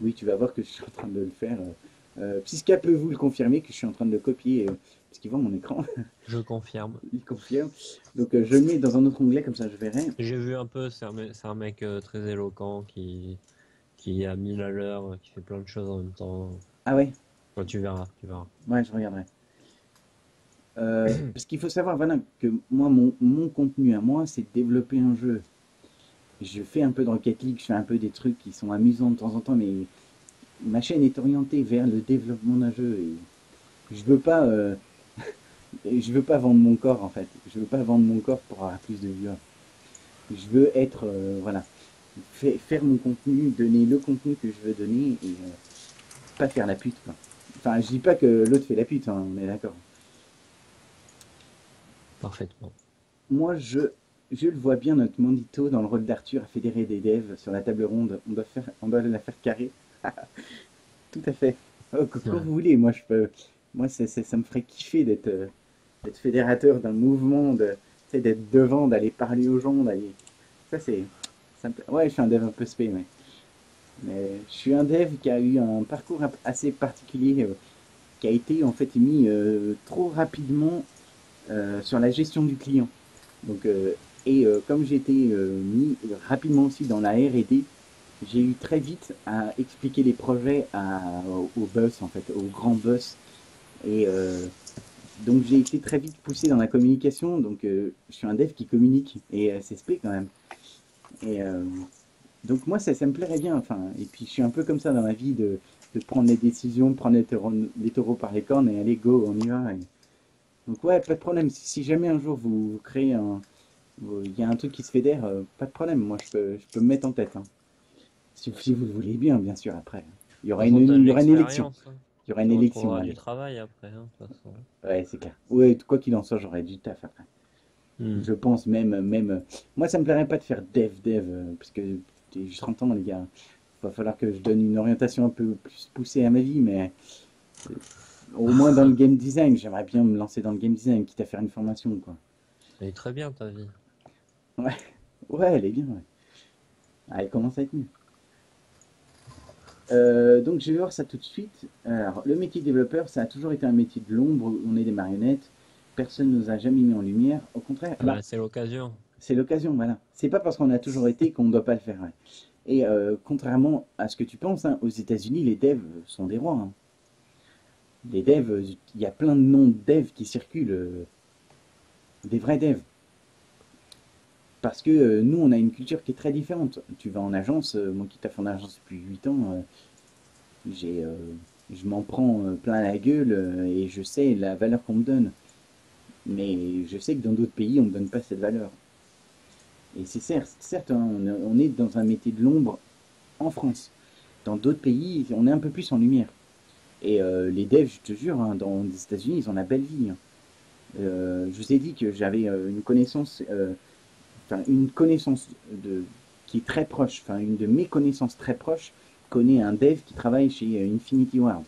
Oui, tu vas voir que je suis en train de le faire. Psysca peut vous le confirmer que je suis en train de le copier parce qu'il voit mon écran, Je confirme. il confirme. Donc je le mets dans un autre onglet comme ça je verrai. J'ai vu un peu, c'est un mec très éloquent qui est à 1000 à l'heure, qui fait plein de choses en même temps. Ah ouais, Bon, tu verras, tu verras. ouais, je regarderai. Parce qu'il faut savoir, voilà, que moi, mon contenu à moi, c'est de développer un jeu. Je fais un peu de Rocket League, je fais un peu des trucs qui sont amusants de temps en temps, mais ma chaîne est orientée vers le développement d'un jeu. Et je veux pas vendre mon corps en fait. Je veux pas vendre mon corps pour avoir plus de viewers. Je veux être, voilà, faire mon contenu, donner le contenu que je veux donner et pas faire la pute quoi. Enfin, je dis pas que l'autre fait la pute, hein, on est d'accord. Parfaitement. Moi, je le vois bien notre Mandito dans le rôle d'Arthur à fédérer des devs sur la table ronde. On doit la faire carré. Tout à fait. Oh, quand Ouais. vous voulez, moi je peux. Moi, ça me ferait kiffer d'être fédérateur d'un mouvement, tu sais, d'être devant, d'aller parler aux gens, d'aller. Ça c'est. Ouais, je suis un dev un peu spé, mais je suis un dev qui a eu un parcours assez particulier, qui a été en fait mis trop rapidement sur la gestion du client. Donc, comme j'ai été mis rapidement aussi dans la R&D, j'ai eu très vite à expliquer les projets au boss, en fait, au grand boss. Et donc, j'ai été très vite poussé dans la communication. Donc, je suis un dev qui communique et c'est spé quand même. Et donc, moi, ça me plairait bien. Enfin, et puis, je suis un peu comme ça dans la vie de prendre les décisions, de prendre les taureaux par les cornes et allez, go, on y va. Donc, ouais, pas de problème. Si jamais un jour vous créez il y a un truc qui se fédère, pas de problème. Moi, je peux me mettre en tête, hein. Si vous le voulez bien, bien sûr, après. De toute façon, t'as de Il y aura une élection. l'expérience, hein. Il y aura Tu une élection, retrouveras du allez. travail après, hein, de toute façon. Ouais, c'est clair. Ouais, quoi qu'il en soit, j'aurai du taf après. Hmm. Je pense moi, ça me plairait pas de faire dev, parce que j'ai 30 ans, les gars. Il va falloir que je donne une orientation un peu plus poussée à ma vie, mais euh, au moins dans le game design, j'aimerais bien me lancer dans le game design, quitte à faire une formation, quoi. Elle est très bien ta vie. Ouais, ouais, elle est bien, ouais. Ah, elle commence à être mieux. Donc je vais voir ça tout de suite. Alors, le métier de développeur, ça a toujours été un métier de l'ombre où on est des marionnettes. Personne ne nous a jamais mis en lumière. Au contraire, bah, Bah, c'est l'occasion. c'est l'occasion, voilà. C'est pas parce qu'on a toujours été qu'on ne doit pas le faire, ouais. Et contrairement à ce que tu penses, hein, aux États-Unis, les devs sont des rois, hein. Les devs, il y a plein de noms de devs qui circulent, des vrais devs. Parce que nous, on a une culture qui est très différente. Tu vas en agence, moi qui taffe en agence depuis 8 ans, j'ai, je m'en prends plein la gueule et je sais la valeur qu'on me donne. Mais je sais que dans d'autres pays, on ne me donne pas cette valeur. Et c'est certes hein, on est dans un métier de l'ombre en France. Dans d'autres pays, on est un peu plus en lumière. Et les devs, je te jure, hein, dans les États-Unis, ils ont la belle vie, hein. Je vous ai dit que j'avais une connaissance qui est très proche, enfin une de mes connaissances très proches, connaît un dev qui travaille chez Infinity Ward,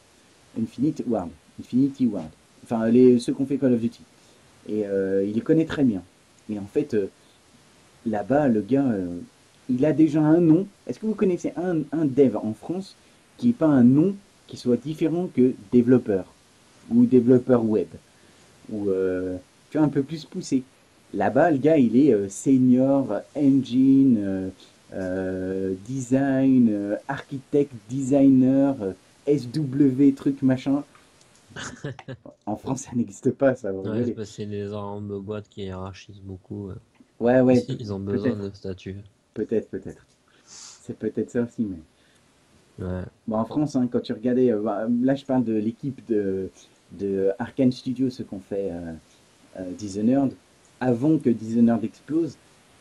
Infinity Ward. Enfin, ceux qu'on fait Call of Duty. Et il les connaît très bien. Et en fait, là-bas, le gars, il a déjà un nom. Est-ce que vous connaissez un dev en France qui n'est pas un nom qui soit différent que développeur ou développeur web ou tu vois, un peu plus poussé. Là-bas, le gars, il est senior, engine, design, architecte, designer, SW, truc machin. En France, ça n'existe pas, ça, vous Ouais, c'est rigolez. parce que c'est des énormes boîtes qui hiérarchisent beaucoup. Ouais, ouais, Ils ont besoin peut-être, de statut. peut-être. C'est peut-être ça aussi, mais. Ouais. Bon, en France, hein, quand tu regardais, là je parle de l'équipe de Arkane Studio, ceux qu'on fait Dishonored, avant que Dishonored explose.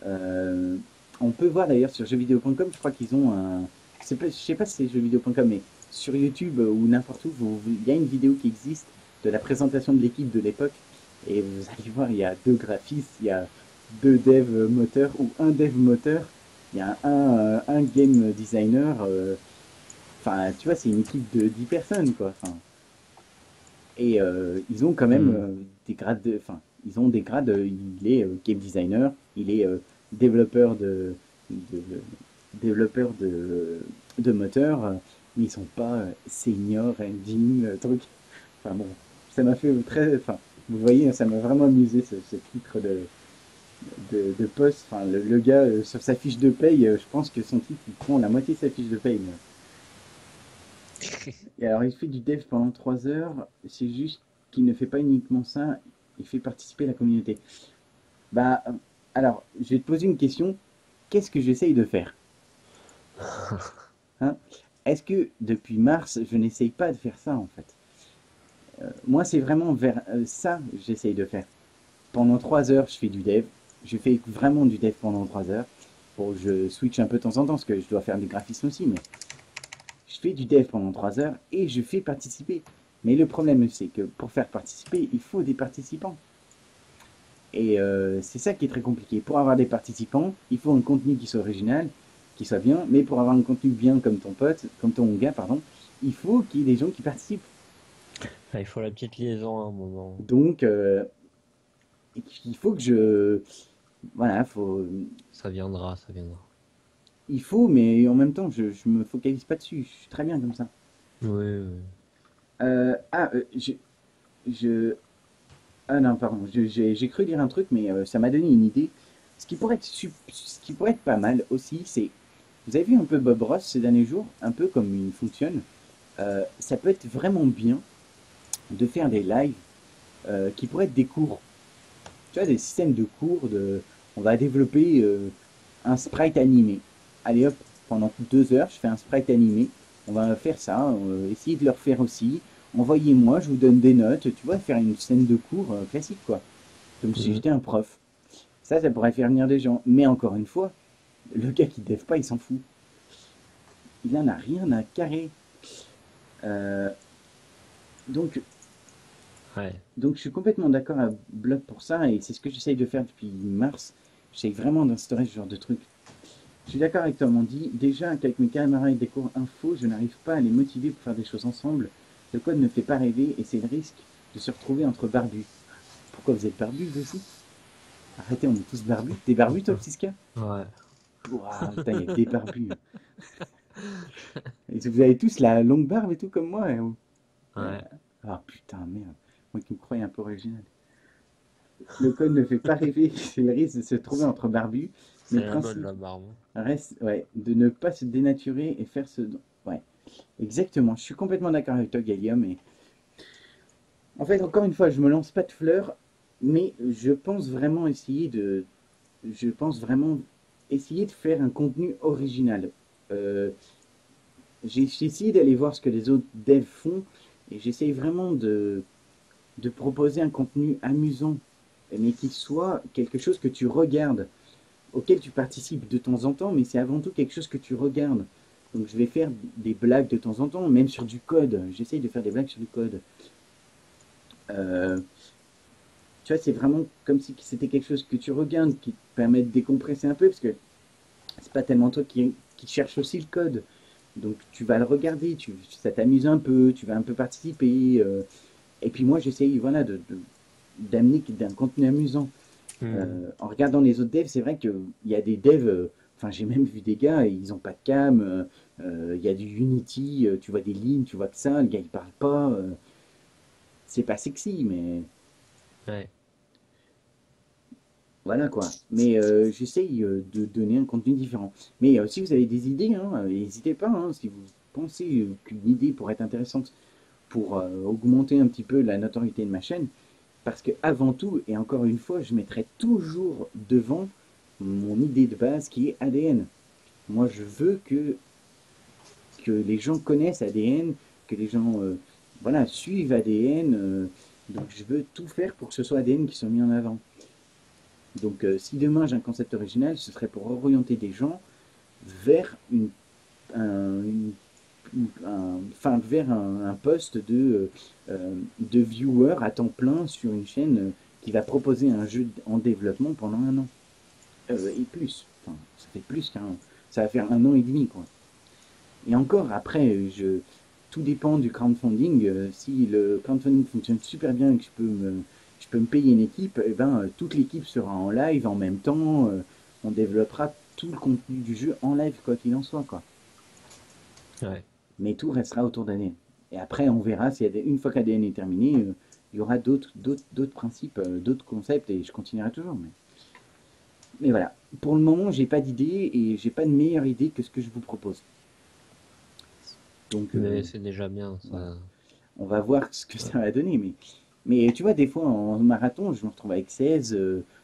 Euh, on peut voir d'ailleurs sur jeuxvideo.com, je crois qu'ils ont un. Je sais pas si c'est jeuxvideo.com, mais sur YouTube ou n'importe où, il y a une vidéo qui existe de la présentation de l'équipe de l'époque. Et vous allez voir, il y a deux graphistes, il y a deux devs moteurs ou un dev moteur, il y a un game designer. Enfin, tu vois, c'est une équipe de 10 personnes, quoi. Enfin, et ils ont quand même Hmm. des grades, enfin, ils ont des grades. Il est game designer, il est développeur de, développeur de moteur. mais ils sont pas senior, engine, truc. Enfin bon, ça m'a fait très. Enfin, vous voyez, ça m'a vraiment amusé ce titre de poste. Enfin, le gars, sur sa fiche de paye, je pense que son titre, il prend la moitié de sa fiche de paye. Et alors, il fait du dev pendant 3 heures. C'est juste qu'il ne fait pas uniquement ça, il fait participer la communauté. Bah, alors, je vais te poser une question. Qu'est-ce que j'essaye de faire? Hein? Est-ce que depuis mars, je n'essaye pas de faire ça en fait? Moi, c'est vraiment vers ça que j'essaye de faire. Pendant 3 heures, je fais du dev. Je fais vraiment du dev pendant 3 heures. Bon, je switch un peu de temps en temps parce que je dois faire du graphisme aussi, mais je fais du dev pendant 3 heures et je fais participer. Mais le problème, c'est que pour faire participer, il faut des participants. Et c'est ça qui est très compliqué. Pour avoir des participants, il faut un contenu qui soit original, qui soit bien, mais pour avoir un contenu bien comme ton pote, comme ton gars, pardon, il faut qu'il y ait des gens qui participent. Ah, il faut la petite liaison à un moment. Donc, il faut que je... Voilà, Ça viendra, ça viendra. il faut, mais en même temps, je me focalise pas dessus. Je suis très bien comme ça. Oui, oui. Ah, je... Ah non, pardon, j'ai cru lire un truc, mais ça m'a donné une idée. Ce qui pourrait être pas mal aussi, c'est... Vous avez vu un peu Bob Ross ces derniers jours, un peu comme il fonctionne. Ça peut être vraiment bien de faire des lives qui pourraient être des cours. Tu vois, des systèmes de cours de... On va développer un sprite animé. Allez hop, pendant 2 heures, je fais un sprite animé. On va faire ça, essayer de le refaire aussi. Envoyez-moi, je vous donne des notes. Tu vois, faire une scène de cours classique, quoi. Comme si Mhm. j'étais un prof. Ça pourrait faire venir des gens. Mais encore une fois, le gars qui ne dev pas, il s'en fout. Il en a rien à carrer. Euh, donc, Ouais. donc je suis complètement d'accord à Block pour ça, et c'est ce que j'essaye de faire depuis mars. J'essaye vraiment d'instaurer ce genre de truc. Je suis d'accord avec toi, on dit déjà qu'avec mes camarades des cours info, je n'arrive pas à les motiver pour faire des choses ensemble. Le code ne fait pas rêver et c'est le risque de se retrouver entre barbus. Pourquoi vous êtes barbus, vous aussi? Arrêtez, on est tous barbus. T'es barbu, toi, Psyska? Ouais. Ouah, putain, il y a que des barbus. Et vous avez tous la longue barbe et tout comme moi, hein. Ouais. Ah putain, merde. Moi qui me croyais un peu original. Le code ne fait pas rêver, c'est le risque de se trouver entre barbus, mais C'est le la mode, principe la barbe. reste, ouais, de ne pas se dénaturer et faire ce... Ouais, exactement, je suis complètement d'accord avec toi, Gallium, et en fait, encore une fois, je me lance pas de fleurs, mais je pense vraiment essayer de... Je pense vraiment essayer de faire un contenu original. Euh, j'ai essayé d'aller voir ce que les autres devs font, et j'essaye vraiment de proposer un contenu amusant, mais qui soit quelque chose que tu regardes, auquel tu participes de temps en temps, mais c'est avant tout quelque chose que tu regardes. Donc je vais faire des blagues de temps en temps, même sur du code. J'essaye de faire des blagues sur du code. Euh, Tu vois, c'est vraiment comme si c'était quelque chose que tu regardes, qui te permet de décompresser un peu, parce que c'est pas tellement toi qui cherche aussi le code. Donc tu vas le regarder, ça t'amuse un peu, tu vas un peu participer. Et puis moi j'essaye voilà, d'amener d'un contenu amusant. Mhm. En regardant les autres devs, c'est vrai qu'il y a des devs, enfin j'ai même vu des gars, ils n'ont pas de cam, il y a du Unity, tu vois des lignes, tu vois que ça, le gars il parle pas, c'est pas sexy, mais Ouais. voilà quoi. Mais j'essaye de donner un contenu différent. Mais si vous avez des idées, hein, n'hésitez pas, hein, si vous pensez qu'une idée pourrait être intéressante pour augmenter un petit peu la notoriété de ma chaîne, parce que avant tout, et encore une fois, je mettrai toujours devant mon idée de base qui est ADN. Moi, je veux que les gens connaissent ADN, que les gens voilà, suivent ADN. Donc, je veux tout faire pour que ce soit ADN qui soit mis en avant. Donc, si demain j'ai un concept original, ce serait pour orienter des gens vers un, une- enfin, vers un poste de viewer à temps plein sur une chaîne qui va proposer un jeu en développement pendant 1 an. Et plus. Enfin, ça fait plus qu'un an. Ça va faire 1 an et demi, quoi. Et encore, après, tout dépend du crowdfunding. Si le crowdfunding fonctionne super bien et que je peux me payer une équipe, eh ben, toute l'équipe sera en live en même temps. On développera tout le contenu du jeu en live, quoi qu'il en soit, quoi. Ouais. mais tout restera autour d'ADN. Et après, on verra si une fois qu'ADN est terminé, il y aura d'autres principes, d'autres concepts, et je continuerai toujours. Mais voilà, pour le moment, j'ai pas d'idée et j'ai pas de meilleure idée que ce que je vous propose. Donc Mais c'est déjà bien, voilà, ça. on va voir ce que ça va donner. Mais tu vois, des fois en marathon, je me retrouve avec 16.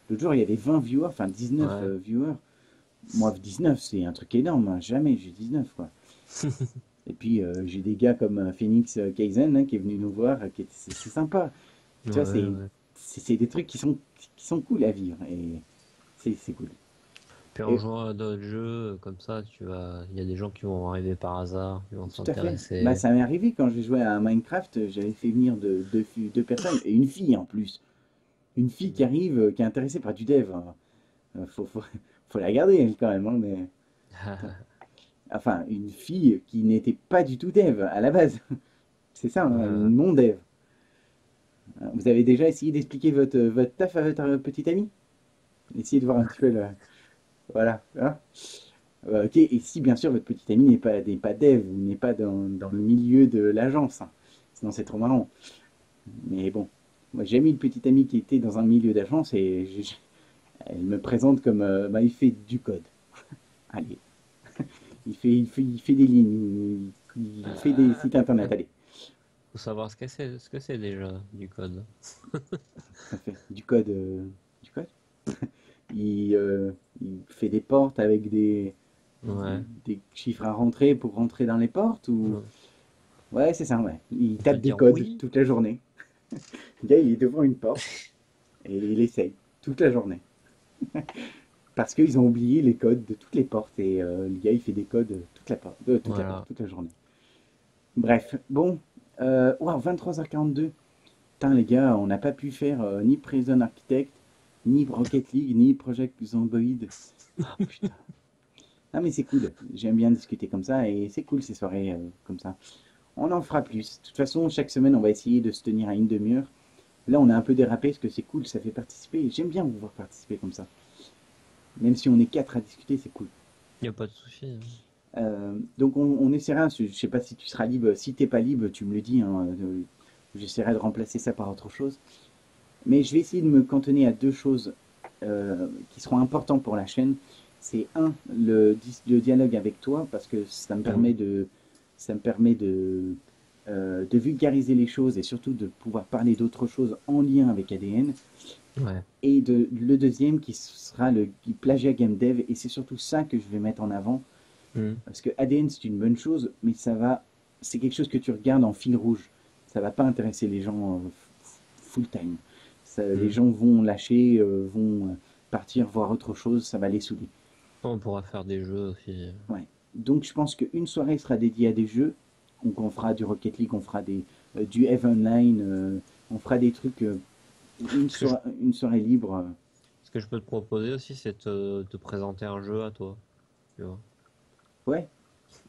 L'autre jour, il y avait 20 viewers, enfin 19 Ouais. viewers. Moi, 19, c'est un truc énorme, hein. Jamais j'ai 19, quoi. Et puis, j'ai des gars comme Phoenix Kaizen hein, qui est venu nous voir, c'est sympa. Ouais, Tu vois, ouais. c'est des trucs qui sont cool à vivre. Et c'est cool. Puis en Et jouant à d'autres jeux, comme ça, il y a des gens qui vont arriver par hasard, qui vont tout à fait. Bah, s'intéresser. ça m'est arrivé quand j'ai joué à Minecraft, j'avais fait venir deux personnes, et une fille en plus. Une fille qui arrive, qui est intéressée par du dev, hein. Faut la garder, elle, quand même, hein, mais... Enfin, une fille qui n'était pas du tout dev à la base. C'est ça, hein, Euh, non dev. Vous avez déjà essayé d'expliquer votre taf à votre petite amie? Essayez de voir un petit peu le... Voilà. Hein. Ok, et si bien sûr votre petite amie n'est pas dev, ou n'est pas dans le milieu de l'agence, hein. Sinon c'est trop marrant. Mais bon, moi j'ai mis une petite amie qui était dans un milieu d'agence et elle me présente comme bah, il fait du code. Allez, il fait des lignes, il fait des sites internet, allez. Faut savoir ce que c'est déjà du code. Ça fait du code. Du code il fait des portes avec Ouais. des chiffres à rentrer pour rentrer dans les portes ou... Ouais. Ouais, c'est ça, ouais. Il On peut tape des dire codes oui. toute la journée. Le gars, il est devant une porte et il essaye toute la journée. Parce qu'ils ont oublié les codes de toutes les portes et le gars, il fait des codes Voilà. toute la journée. Bref, bon, wow, 23h42. Putain, les gars, on n'a pas pu faire ni Prison Architect, ni Rocket League, ni Project Zomboid. Ah putain. Ah mais c'est cool, j'aime bien discuter comme ça et c'est cool ces soirées comme ça. On en fera plus. De toute façon, chaque semaine, on va essayer de se tenir à une demi-heure. Là, on a un peu dérapé parce que c'est cool, ça fait participer. J'aime bien vous voir participer comme ça. Même si on est quatre à discuter, c'est cool. Il n'y a pas de souci, hein. Donc on essaiera, je sais pas si tu seras libre, si t'es pas libre, tu me le dis, hein, j'essaierai de remplacer ça par autre chose. Mais je vais essayer de me cantonner à deux choses qui seront importantes pour la chaîne. C'est un, le dialogue avec toi, parce que Mhm. ça me permet de vulgariser les choses et surtout de pouvoir parler d'autres choses en lien avec ADN. Ouais. Et le deuxième qui sera le plagiat game dev, et c'est surtout ça que je vais mettre en avant, Mhm. parce que ADN c'est une bonne chose, mais c'est quelque chose que tu regardes en fil rouge. Ça va pas intéresser les gens full time. Les Mhm. gens vont lâcher, vont partir voir autre chose, ça va les saouler. On pourra faire des jeux aussi. Ouais. Donc je pense qu'une soirée sera dédiée à des jeux. Donc on fera du Rocket League, on fera du Eve Online, on fera des trucs, Ce que je, une soirée libre. ce que je peux te proposer aussi, c'est te présenter un jeu à toi. Tu vois. Ouais,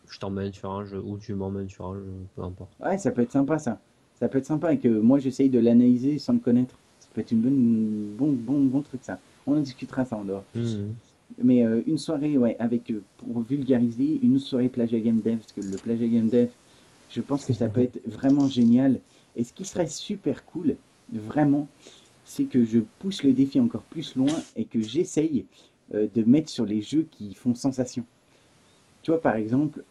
Je t'emmène sur un jeu ou tu m'emmènes sur un jeu, peu importe. ouais, ça peut être sympa ça. Ça peut être sympa et que moi j'essaye de l'analyser sans le connaître. Ça peut être bon truc ça. On en discutera ça en dehors. Mhm. Mais une soirée, ouais, avec, pour vulgariser, une soirée plagiat game dev, parce que le plagiat game dev, je pense que ça peut être vraiment génial. Et ce qui serait super cool, vraiment, c'est que je pousse le défi encore plus loin et que j'essaye de mettre sur les jeux qui font sensation. Tu vois, par exemple,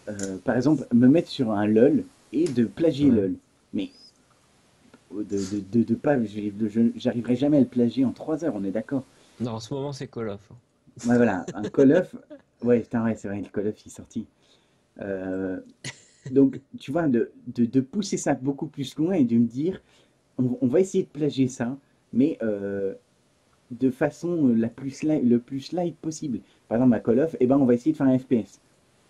me mettre sur un LOL et de plagier Ouais. LOL. Mais de pas, j'arriverai jamais à le plagier en 3 heures, on est d'accord. Non, en ce moment, c'est Call of, hein. Ouais, voilà, un Call of, ouais, putain, ouais, c'est vrai, le Call of il est sorti. Euh, donc, tu vois, de pousser ça beaucoup plus loin et de me dire, on va essayer de plagier ça, mais de façon le plus light possible. Par exemple, à Call of, eh ben, on va essayer de faire un FPS.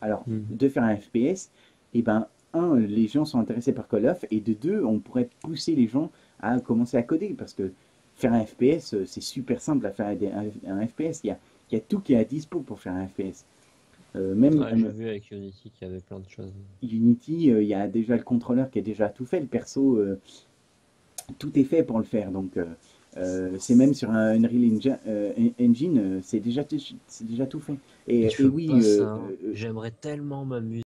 Alors, Mhm. de faire un FPS, eh ben, un, les gens sont intéressés par Call of, et de deux, on pourrait pousser les gens à commencer à coder, parce que faire un FPS, c'est super simple à faire un FPS. Il y a tout qui est à dispo pour faire un FPS. Même Ouais, j'ai vu avec Unity qu'il y avait plein de choses. Unity, il y a déjà le contrôleur qui a déjà tout fait, le perso, tout est fait pour le faire. Donc, c'est même sur un Unreal Engine, c'est déjà tout fait. Mais Et je veux oui, pas ça, hein. J'aimerais tellement m'amuser